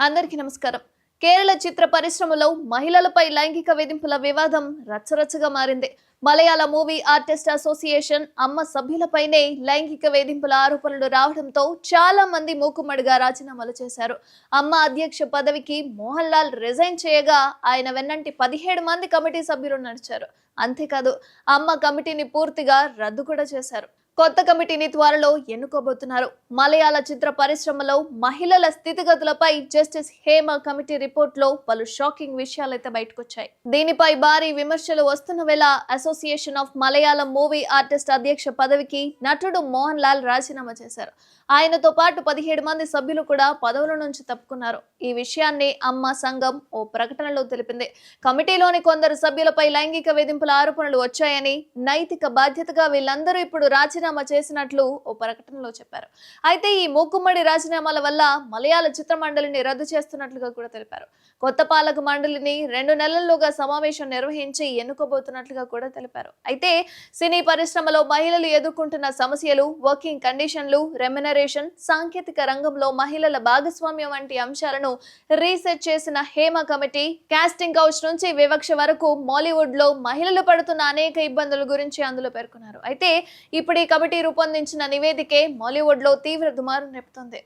అందరికీ నమస్కారం. కేరళ చిత్ర పరిశ్రమలో మహిళలపై లైంగిక వేధింపుల వివాదం రచ్చరచ్చగా మారింది. మలయాళ మూవీ ఆర్టిస్ట్ అసోసియేషన్ అమ్మ సభ్యులపైనే లైంగిక వేధింపుల ఆరోపణలు రావడంతో చాలా మంది మూకుమ్మడిగా రాజీనామాలు చేశారు. అమ్మ అధ్యక్ష పదవికి మోహన్ లాల్ రిజైన్ చేయగా ఆయన వెన్నంటి 17 మంది కమిటీ సభ్యులు నడిచారు. అంతేకాదు అమ్మ కమిటీని పూర్తిగా రద్దు కూడా చేశారు. కొత్త కమిటీని త్వరలో ఎన్నుకోబోతున్నారు. మలయాళ చిత్ర పరిశ్రమలో మహిళల స్థితిగతులపై జస్టిస్ హేమ కమిటీ రిపోర్ట్లో పలు షాకింగ్ విషయాలైతే బయటకొచ్చాయి. దీనిపై భారీ విమర్శలు వస్తున్న వేళ association of Malayalam movie artist అధ్యక్ష పదవికి నటుడు మోహన్ లాల్ రాజీనామా చేశారు. ఆయనతో పాటు 17 మంది సభ్యులు కూడా పదవుల నుంచి తప్పుకున్నారు. ఈ విషయాన్ని అమ్మ సంఘం ఓ ప్రకటనలో తెలిపింది. కమిటీలోని కొందరు సభ్యులపై లైంగిక వేధింపుల ఆరోపణలు వచ్చాయని, నైతిక బాధ్యతగా వీళ్ళందరూ ఇప్పుడు రాజీనామా చేసినట్లు ఓ ప్రకటనలో చెప్పారు. అయితే ఈ మూకుమ్మడి రాజీనామాల వల్ల మలయాళ చిత్ర మండలిని రద్దు చేస్తున్నట్లుగా కూడా తెలిపారు. కొత్త పాలక మండలిని 2 నెలల్లోగా సమావేశం నిర్వహించి ఎన్నుకోబోతున్నట్లుగా కూడా తెలిపారు. అయితే సినీ పరిశ్రమలో మహిళలు ఎదుర్కొంటున్న సమస్యలు, వర్కింగ్ కండిషన్లు, రెమ్యునరేషన్, సాంకేతిక రంగంలో మహిళల భాగస్వామ్యం వంటి అంశాలను రీసెర్చ్ చేసిన హేమ కమిటీ కాస్టింగ్ కౌచ్ నుంచి వివక్ష వరకు మాలీవుడ్ లో మహిళలు పడుతున్న అనేక ఇబ్బందుల గురించి అందులో పేర్కొన్నారు. అయితే ఇప్పుడు ఈ కమిటీ రూపొందించిన నివేదికే మాలీవుడ్ లో తీవ్ర దుమారం రేపుతోంది.